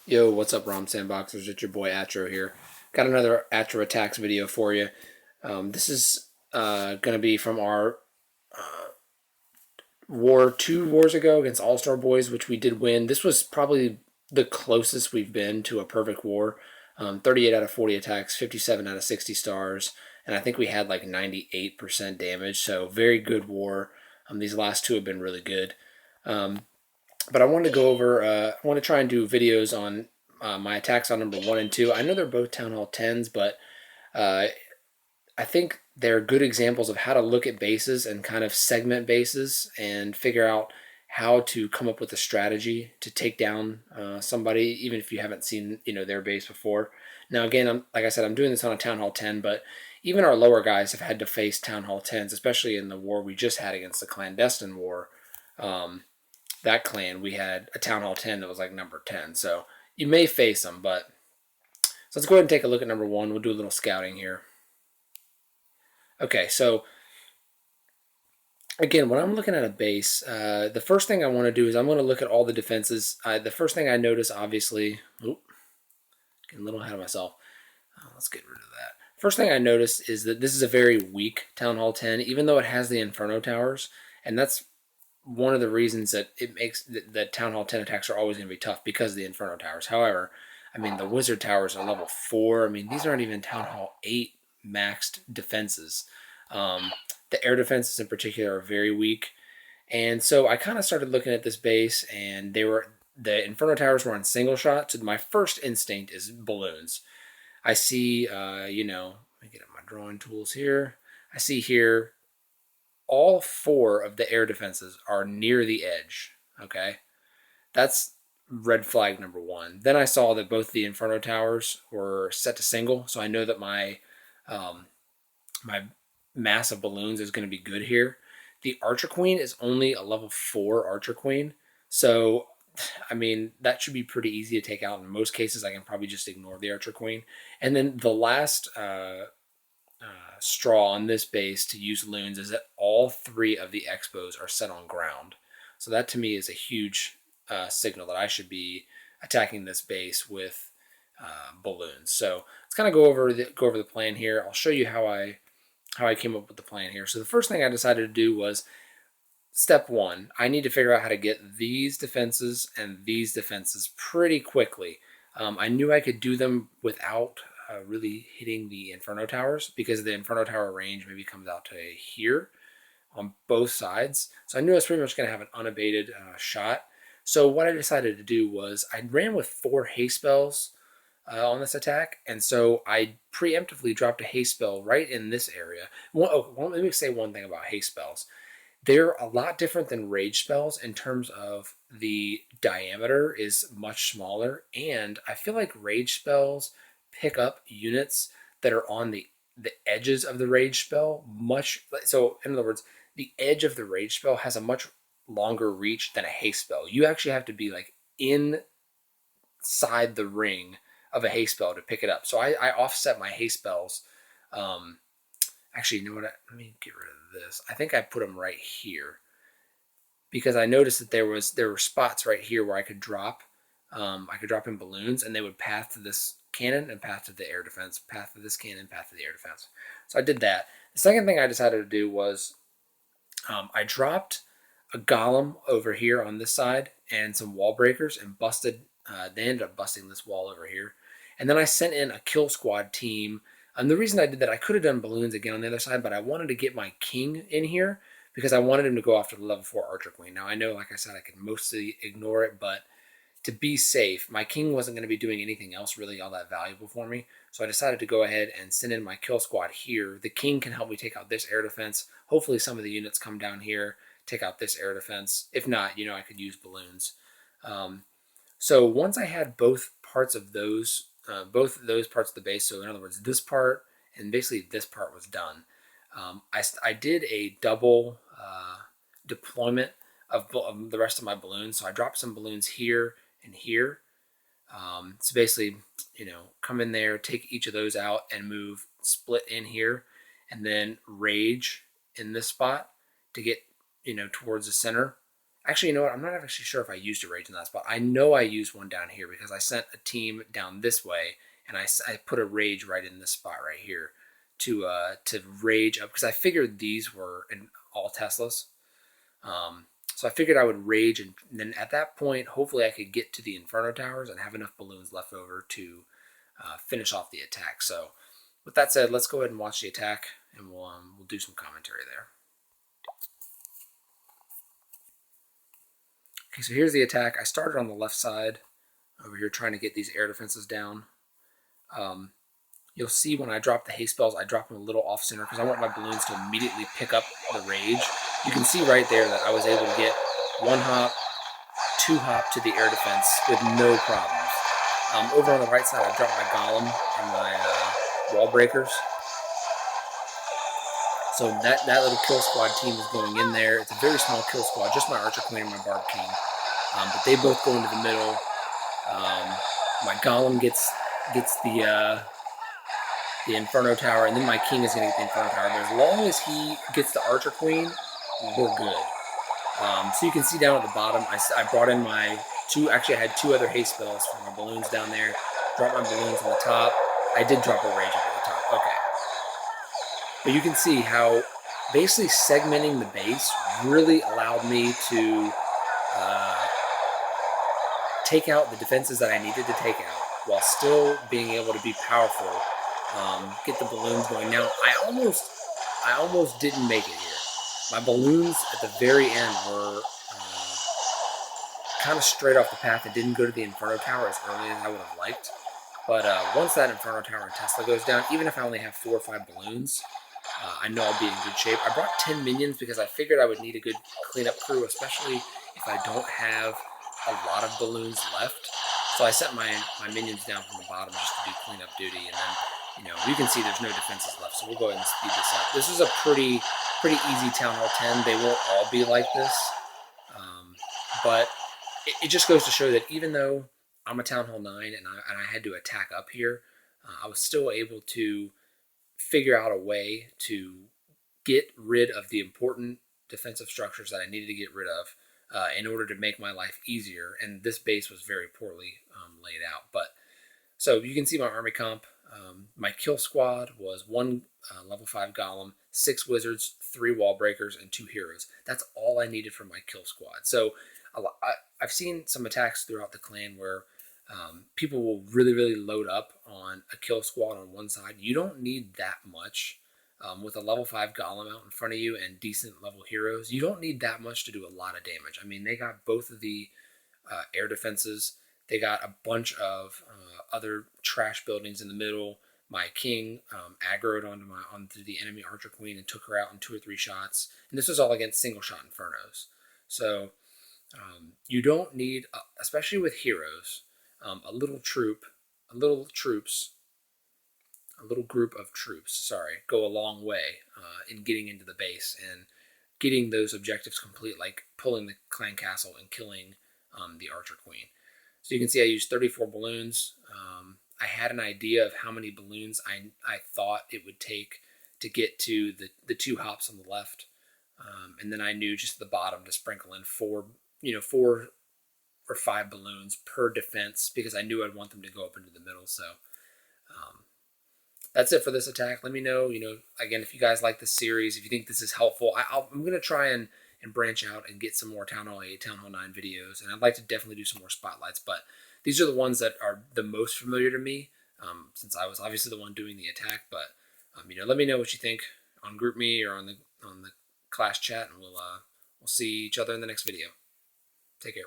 Yo, what's up, Rom Sandboxers? It's your boy Atro here. Got another Atro attacks video for you. This is going to be from our war 2 wars ago against All Star Boys, which we did win. This was probably the closest we've been to a perfect war. 38 out of 40 attacks, 57 out of 60 stars, and I think we had like 98% damage. So very good war. These last two have been really good. Um, but I wanted to go over. I want to try and do videos on my attacks on number 1 and 2. I know they're both Town Hall 10s, but uh, I think they're good examples of how to look at bases and kind of segment bases and figure out how to come up with a strategy to take down somebody, even if you haven't seen their base before. Now, again, like I said, I'm doing this on a Town Hall 10, but even our lower guys have had to face Town Hall 10s, especially in the war we just had against the Clandestine War. That clan, we had a Town Hall 10 that was like number 10. So you may face them, but so let's go ahead and take a look at number 1. We'll do a little scouting here. Okay, so again, when I'm looking at a base, the first thing I want to do is I'm going to look at all the defenses. The first thing I notice, obviously, getting a little ahead of myself. Let's get rid of that. First thing I notice is that this is a very weak Town Hall 10, even though it has the Inferno Towers, and that's one of the reasons that it makes that Town Hall 10 attacks are always going to be tough because of the Inferno Towers. However, I mean, the Wizard Towers are level 4. I mean, these aren't even Town Hall 8 maxed defenses. The air defenses in particular are very weak. And so I kind of started looking at this base, and the Inferno Towers were on single shot. So my first instinct is balloons. I see, let me get up my drawing tools here. I see here all 4 of the air defenses are near the edge. Okay, that's red flag number 1. Then I saw that both the Inferno Towers were set to single, so I know that my mass of balloons is going to be good here. The Archer Queen is only a level 4 Archer Queen, so I mean that should be pretty easy to take out. In most cases, I can probably just ignore the Archer Queen. And then the last straw on this base to use loons is that all 3 of the expos are set on ground. So that to me is a huge signal that I should be attacking this base with balloons. So let's kind of go over the plan here. I'll show you how I came up with the plan here. So the first thing I decided to do was step 1. I need to figure out how to get these defenses and these defenses pretty quickly. I knew I could do them without really hitting the Inferno Towers because the Inferno Tower range maybe comes out to here on both sides. So I knew I was pretty much going to have an unabated shot. So what I decided to do was I ran with 4 haste spells on this attack, and so I preemptively dropped a haste spell right in this area. Let me say one thing about haste spells. They're a lot different than rage spells in terms of the diameter is much smaller, and I feel like rage spells pick up units that are on the edges of the rage spell much. So in other words, the edge of the rage spell has a much longer reach than a haste spell. You actually have to be like inside the ring of a haste spell to pick it up. So I offset my haste spells. Actually, you know what? Let me get rid of this. I think I put them right here because I noticed that there were spots right here where I could drop. I could drop in balloons, and they would path to this cannon and path to the air defense, path to this cannon, path to the air defense. So I did that. The second thing I decided to do was I dropped a golem over here on this side and some wall breakers and busted. They ended up busting this wall over here. And then I sent in a kill squad team. And the reason I did that, I could have done balloons again on the other side, but I wanted to get my king in here because I wanted him to go after the level 4 Archer Queen. Now, I know, like I said, I could mostly ignore it, but to be safe, my king wasn't going to be doing anything else really all that valuable for me. So I decided to go ahead and send in my kill squad here. The king can help me take out this air defense. Hopefully some of the units come down here, take out this air defense. If not, I could use balloons. So once I had both parts of those parts of the base, so in other words, this part and basically this part was done, I did a double deployment of the rest of my balloons. So I dropped some balloons here and here. So basically, come in there, take each of those out and move split in here, and then rage in this spot to get, towards the center. Actually, you know what? I'm not actually sure if I used a rage in that spot. I know I used one down here because I sent a team down this way, and I put a rage right in this spot right here to rage up because I figured these were all Teslas. So I figured I would rage, and then at that point, hopefully I could get to the Inferno Towers and have enough balloons left over to finish off the attack. So with that said, let's go ahead and watch the attack, and we'll do some commentary there. Okay, so here's the attack. I started on the left side over here trying to get these air defenses down. You'll see when I drop the haste spells, I drop them a little off center because I want my balloons to immediately pick up the rage. You can see right there that I was able to get 1 hop, 2 hop to the air defense with no problems. Over on the right side, I dropped my golem and my wall breakers. So that little kill squad team is going in there. It's a very small kill squad, just my Archer Queen and my Barb King. But they both go into the middle. My golem gets the Inferno Tower, and then my King is going to get the Inferno Tower. But as long as he gets the Archer Queen, we're good. So you can see down at the bottom, I brought in my actually I had 2 other haste spells for my balloons down there. Dropped my balloons on the top. I did drop a rage up at the top. Okay. But you can see how basically segmenting the base really allowed me to take out the defenses that I needed to take out while still being able to be powerful, get the balloons going. Now, I almost didn't make it here. My balloons at the very end were kind of straight off the path and didn't go to the Inferno Tower as early as I would have liked. But once that Inferno Tower and Tesla goes down, even if I only have 4 or 5 balloons, I know I'll be in good shape. I brought 10 minions because I figured I would need a good cleanup crew, especially if I don't have a lot of balloons left. So I set my minions down from the bottom just to do cleanup duty, and then, you can see there's no defenses left, so we'll go ahead and speed this up. This is a pretty easy Town Hall 10. They won't all be like this, but it just goes to show that even though I'm a Town Hall 9 and I had to attack up here, I was still able to figure out a way to get rid of the important defensive structures that I needed to get rid of in order to make my life easier. And this base was very poorly laid out. But so you can see my army comp. My kill squad was 1 level 5 golem, 6 wizards, 3 wall breakers, and 2 heroes. That's all I needed for my kill squad. So I've seen some attacks throughout the clan where people will really load up on a kill squad on one side. You don't need that much. With a level 5 golem out in front of you and decent level heroes, you don't need that much to do a lot of damage. I mean, they got both of the air defenses. They got a bunch of other trash buildings in the middle. My King aggroed onto the enemy Archer Queen and took her out in 2 or 3 shots. And this was all against Single Shot Infernos. So you don't need, especially with heroes, a little group of troops, go a long way in getting into the base and getting those objectives complete, like pulling the clan castle and killing the Archer Queen. So you can see I used 34 balloons. I had an idea of how many balloons I thought it would take to get to the 2 hops on the left. And then I knew just at the bottom to sprinkle in 4 or 5 balloons per defense because I knew I'd want them to go up into the middle. So that's it for this attack. Let me know, again, if you guys like this series, if you think this is helpful. I'm going to try and branch out and get some more Town Hall 8, Town Hall 9 videos, and I'd like to definitely do some more spotlights, but these are the ones that are the most familiar to me, since I was obviously the one doing the attack. But let me know what you think on GroupMe or on the class chat, and we'll see each other in the next video. Take care.